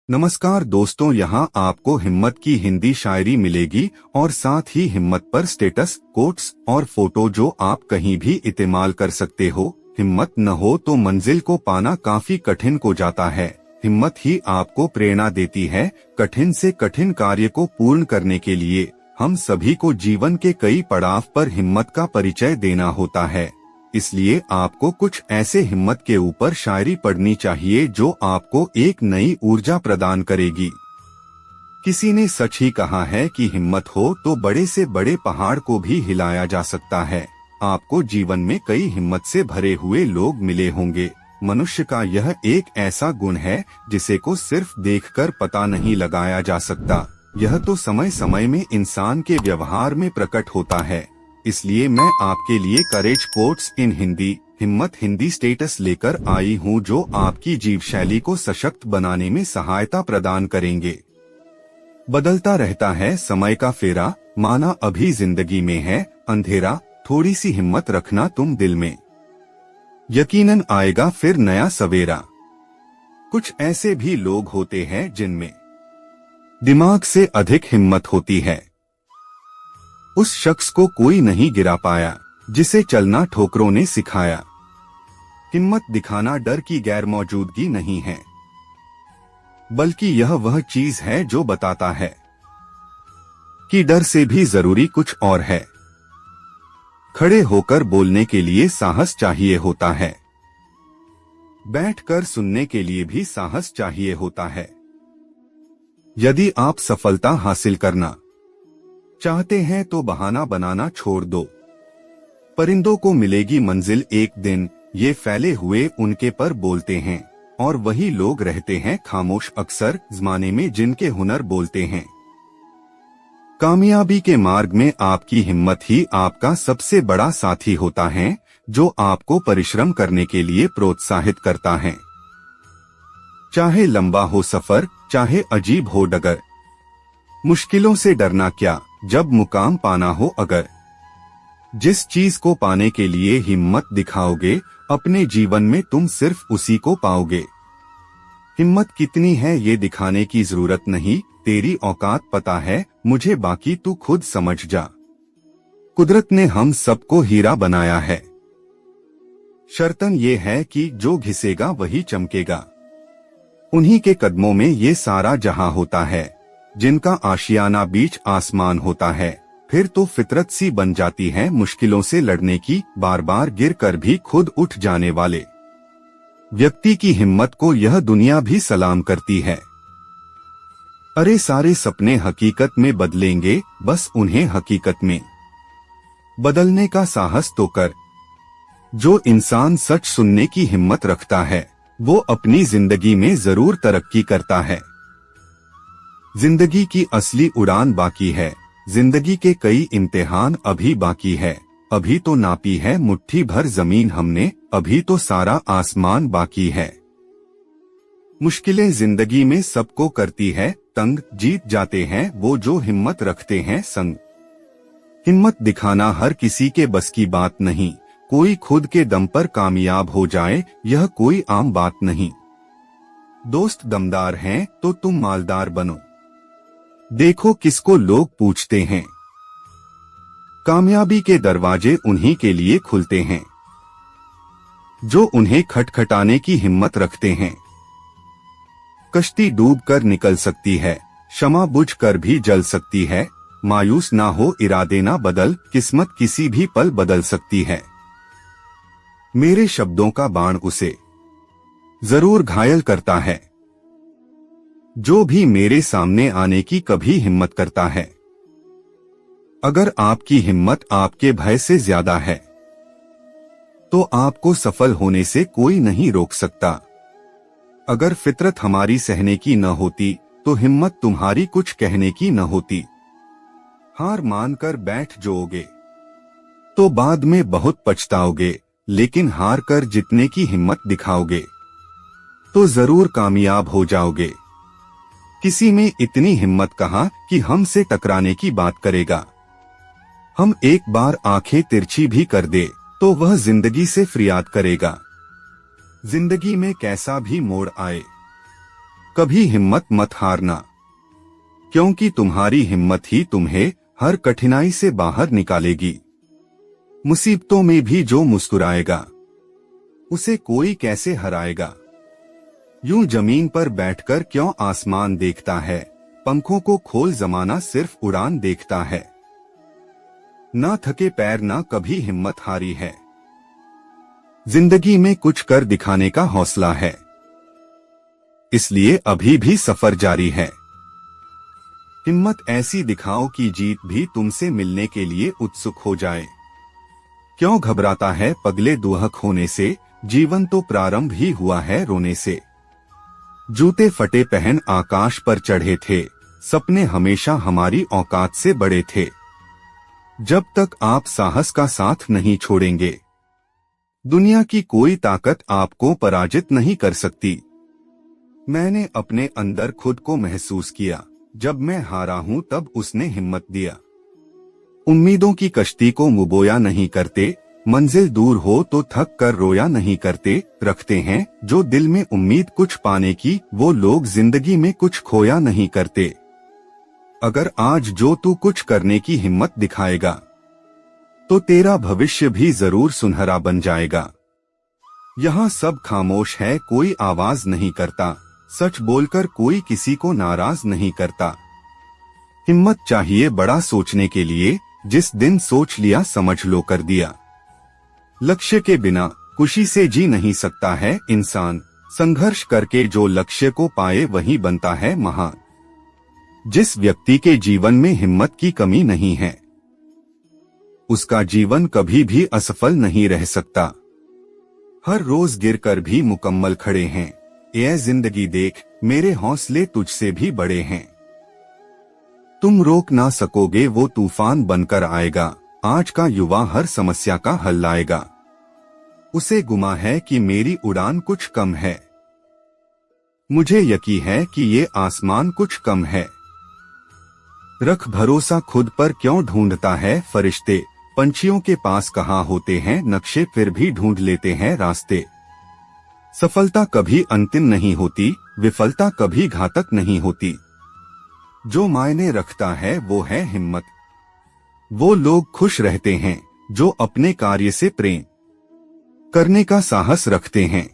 नमस्कार दोस्तों, यहाँ आपको हिम्मत की हिंदी शायरी मिलेगी और साथ ही हिम्मत पर स्टेटस, कोट्स और फोटो जो आप कहीं भी इस्तेमाल कर सकते हो। हिम्मत न हो तो मंजिल को पाना काफी कठिन हो जाता है। हिम्मत ही आपको प्रेरणा देती है कठिन से कठिन कार्य को पूर्ण करने के लिए। हम सभी को जीवन के कई पड़ाव पर हिम्मत का परिचय देना होता है, इसलिए आपको कुछ ऐसे हिम्मत के ऊपर शायरी पढ़नी चाहिए जो आपको एक नई ऊर्जा प्रदान करेगी। किसी ने सच ही कहा है कि हिम्मत हो तो बड़े से बड़े पहाड़ को भी हिलाया जा सकता है। आपको जीवन में कई हिम्मत से भरे हुए लोग मिले होंगे। मनुष्य का यह एक ऐसा गुण है जिसे को सिर्फ देखकर पता नहीं लगाया जा सकता। यह तो समय समय में इंसान के व्यवहार में प्रकट होता है। इसलिए मैं आपके लिए करेज कोट्स इन हिंदी, हिम्मत हिंदी स्टेटस लेकर आई हूँ जो आपकी जीव शैली को सशक्त बनाने में सहायता प्रदान करेंगे। बदलता रहता है समय का फेरा, माना अभी जिंदगी में है अंधेरा। थोड़ी सी हिम्मत रखना तुम दिल में, यकीनन आएगा फिर नया सवेरा। कुछ ऐसे भी लोग होते हैं जिनमें दिमाग से अधिक हिम्मत होती है। उस शख्स को कोई नहीं गिरा पाया जिसे चलना ठोकरों ने सिखाया। हिम्मत दिखाना डर की गैर मौजूदगी नहीं है, बल्कि यह वह चीज है जो बताता है कि डर से भी जरूरी कुछ और है। खड़े होकर बोलने के लिए साहस चाहिए होता है, बैठकर सुनने के लिए भी साहस चाहिए होता है। यदि आप सफलता हासिल करना चाहते हैं तो बहाना बनाना छोड़ दो। परिंदों को मिलेगी मंजिल एक दिन, ये फैले हुए उनके पर बोलते हैं, और वही लोग रहते हैं खामोश अक्सर ज़माने में जिनके हुनर बोलते हैं। कामयाबी के मार्ग में आपकी हिम्मत ही आपका सबसे बड़ा साथी होता है, जो आपको परिश्रम करने के लिए प्रोत्साहित करता है। चाहे लंबा हो सफर, चाहे अजीब हो डगर, मुश्किलों से डरना क्या जब मुकाम पाना हो अगर। जिस चीज को पाने के लिए हिम्मत दिखाओगे, अपने जीवन में तुम सिर्फ उसी को पाओगे। हिम्मत कितनी है ये दिखाने की जरूरत नहीं, तेरी औकात पता है मुझे, बाकी तू खुद समझ जा। कुदरत ने हम सबको हीरा बनाया है, शर्तन ये है कि जो घिसेगा वही चमकेगा। उन्हीं के कदमों में ये सारा जहां होता है, जिनका आशियाना बीच आसमान होता है। फिर तो फितरत सी बन जाती है मुश्किलों से लड़ने की, बार बार गिर कर भी खुद उठ जाने वाले व्यक्ति की हिम्मत को यह दुनिया भी सलाम करती है। अरे सारे सपने हकीकत में बदलेंगे, बस उन्हें हकीकत में बदलने का साहस तो कर। जो इंसान सच सुनने की हिम्मत रखता है, वो अपनी जिंदगी में जरूर तरक्की करता है। जिंदगी की असली उड़ान बाकी है, जिंदगी के कई इम्तिहान अभी बाकी है। अभी तो नापी है मुट्ठी भर जमीन हमने, अभी तो सारा आसमान बाकी है। मुश्किलें जिंदगी में सबको करती है तंग, जीत जाते हैं वो जो हिम्मत रखते हैं संग। हिम्मत दिखाना हर किसी के बस की बात नहीं, कोई खुद के दम पर कामयाब हो जाए यह कोई आम बात नहीं। दोस्त दमदार हैं तो तुम मालदार बनो, देखो किसको लोग पूछते हैं। कामयाबी के दरवाजे उन्हीं के लिए खुलते हैं जो उन्हें खटखटाने की हिम्मत रखते हैं। कश्ती डूब कर निकल सकती है, शमा बुझ कर भी जल सकती है। मायूस ना हो, इरादे ना बदल, किस्मत किसी भी पल बदल सकती है। मेरे शब्दों का बाण उसे जरूर घायल करता है, जो भी मेरे सामने आने की कभी हिम्मत करता है। अगर आपकी हिम्मत आपके भय से ज्यादा है, तो आपको सफल होने से कोई नहीं रोक सकता। अगर फितरत हमारी सहने की न होती, तो हिम्मत तुम्हारी कुछ कहने की न होती। हार मानकर बैठ जाओगे तो बाद में बहुत पछताओगे, लेकिन हार कर जितने की हिम्मत दिखाओगे तो जरूर कामयाब हो जाओगे। किसी में इतनी हिम्मत कहाँ कि हमसे टकराने की बात करेगा। हम एक बार आंखें तिरछी भी कर दे तो वह जिंदगी से फरियाद करेगा। जिंदगी में कैसा भी मोड़ आए, कभी हिम्मत मत हारना, क्योंकि तुम्हारी हिम्मत ही तुम्हें हर कठिनाई से बाहर निकालेगी। मुसीबतों में भी जो मुस्कुराएगा उसे कोई कैसे हराएगा। यूं जमीन पर बैठकर क्यों आसमान देखता है, पंखों को खोल जमाना सिर्फ उड़ान देखता है। ना थके पैर ना कभी हिम्मत हारी है, जिंदगी में कुछ कर दिखाने का हौसला है, इसलिए अभी भी सफर जारी है। हिम्मत ऐसी दिखाओ कि जीत भी तुमसे मिलने के लिए उत्सुक हो जाए। क्यों घबराता है पगले दुहक होने से, जीवन तो प्रारंभ ही हुआ है रोने से। जूते फटे पहन आकाश पर चढ़े थे, सपने हमेशा हमारी औकात से बड़े थे। जब तक आप साहस का साथ नहीं छोड़ेंगे, दुनिया की कोई ताकत आपको पराजित नहीं कर सकती। मैंने अपने अंदर खुद को महसूस किया, जब मैं हारा हूं तब उसने हिम्मत दिया। उम्मीदों की कश्ती को मुबोया नहीं करते, मंजिल दूर हो तो थक कर रोया नहीं करते। रखते हैं जो दिल में उम्मीद कुछ पाने की, वो लोग जिंदगी में कुछ खोया नहीं करते। अगर आज जो तू कुछ करने की हिम्मत दिखाएगा, तो तेरा भविष्य भी जरूर सुनहरा बन जाएगा। यहाँ सब खामोश है, कोई आवाज नहीं करता, सच बोलकर कोई किसी को नाराज नहीं करता। हिम्मत चाहिए बड़ा सोचने के लिए, जिस दिन सोच लिया समझ लो कर दिया। लक्ष्य के बिना खुशी से जी नहीं सकता है इंसान, संघर्ष करके जो लक्ष्य को पाए वही बनता है महान। जिस व्यक्ति के जीवन में हिम्मत की कमी नहीं है, उसका जीवन कभी भी असफल नहीं रह सकता। हर रोज गिरकर भी मुकम्मल खड़े हैं, ये जिंदगी देख मेरे हौसले तुझसे भी बड़े हैं। तुम रोक ना सकोगे वो तूफान बनकर आएगा, आज का युवा हर समस्या का हल लाएगा। उसे गुमा है कि मेरी उड़ान कुछ कम है, मुझे यकीन है कि ये आसमान कुछ कम है। रख भरोसा खुद पर, क्यों ढूंढता है फरिश्ते, पंछियों के पास कहाँ होते हैं नक्शे, फिर भी ढूंढ लेते हैं रास्ते। सफलता कभी अंतिम नहीं होती, विफलता कभी घातक नहीं होती। जो मायने रखता है वो है हिम्मत। वो लोग खुश रहते हैं जो अपने कार्य से प्रेम करने का साहस रखते हैं।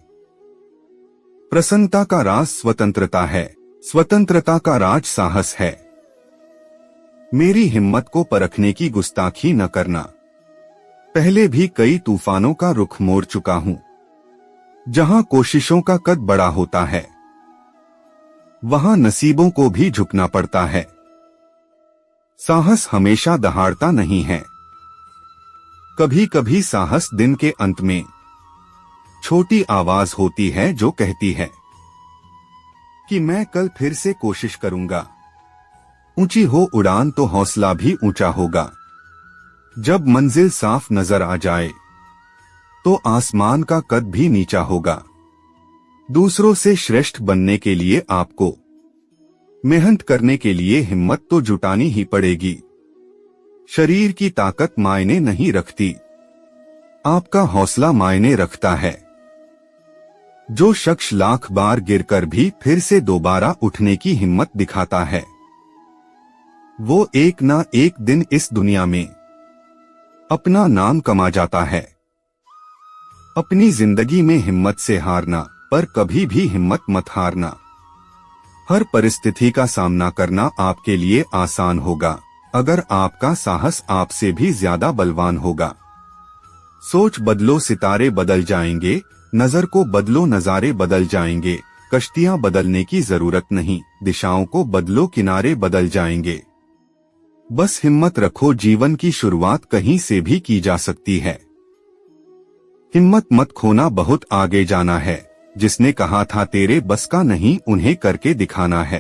प्रसन्नता का राज स्वतंत्रता है, स्वतंत्रता का राज साहस है। मेरी हिम्मत को परखने की गुस्ताखी न करना, पहले भी कई तूफानों का रुख मोड़ चुका हूं। जहां कोशिशों का कद बड़ा होता है, वहां नसीबों को भी झुकना पड़ता है। साहस हमेशा दहाड़ता नहीं है, कभी कभी साहस दिन के अंत में छोटी आवाज होती है जो कहती है कि मैं कल फिर से कोशिश करूंगा। ऊंची हो उड़ान तो हौसला भी ऊंचा होगा। जब मंजिल साफ नजर आ जाए तो आसमान का कद भी नीचा होगा। दूसरों से श्रेष्ठ बनने के लिए आपको मेहनत करने के लिए हिम्मत तो जुटानी ही पड़ेगी। शरीर की ताकत मायने नहीं रखती, आपका हौसला मायने रखता है। जो शख्स लाख बार गिरकर भी फिर से दोबारा उठने की हिम्मत दिखाता है, वो एक ना एक दिन इस दुनिया में अपना नाम कमा जाता है। अपनी जिंदगी में हिम्मत से हारना, पर कभी भी हिम्मत मत हारना। हर परिस्थिति का सामना करना आपके लिए आसान होगा, अगर आपका साहस आपसे भी ज्यादा बलवान होगा। सोच बदलो सितारे बदल जाएंगे, नजर को बदलो नजारे बदल जाएंगे। कश्तियां बदलने की जरूरत नहीं, दिशाओं को बदलो किनारे बदल जाएंगे। बस हिम्मत रखो, जीवन की शुरुआत कहीं से भी की जा सकती है। हिम्मत मत खोना, बहुत आगे जाना है। जिसने कहा था तेरे बस का नहीं, उन्हें करके दिखाना है।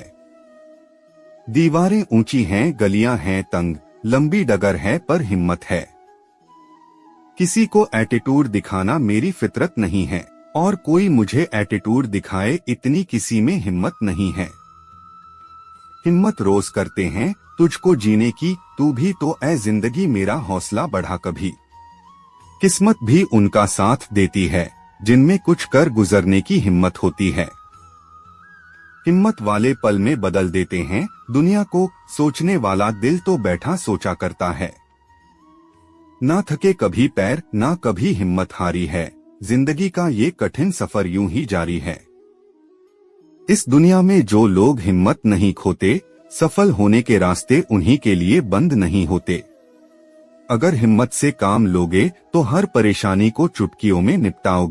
दीवारें ऊंची हैं, गलियां हैं तंग, लंबी डगर है पर हिम्मत है। किसी को एटीट्यूड दिखाना मेरी फितरत नहीं है, और कोई मुझे एटीट्यूड दिखाए इतनी किसी में हिम्मत नहीं है। हिम्मत रोज करते हैं तुझको जीने की, तू भी तो ऐ जिंदगी मेरा हौसला बढ़ा कभी। किस्मत भी उनका साथ देती है जिनमें कुछ कर गुजरने की हिम्मत होती है। हिम्मत वाले पल में बदल देते हैं दुनिया को। सोचने वाला दिल तो बैठा सोचा करता है। ना थके कभी पैर, ना कभी हिम्मत हारी है। जिंदगी का ये कठिन सफर यूं ही जारी है। इस दुनिया में जो लोग हिम्मत नहीं खोते, सफल होने के रास्ते उन्हीं के लिए बंद नहीं होते। अगर हिम्मत से काम लोगे तो हर परेशानी को चुटकियों में निपटाओगे।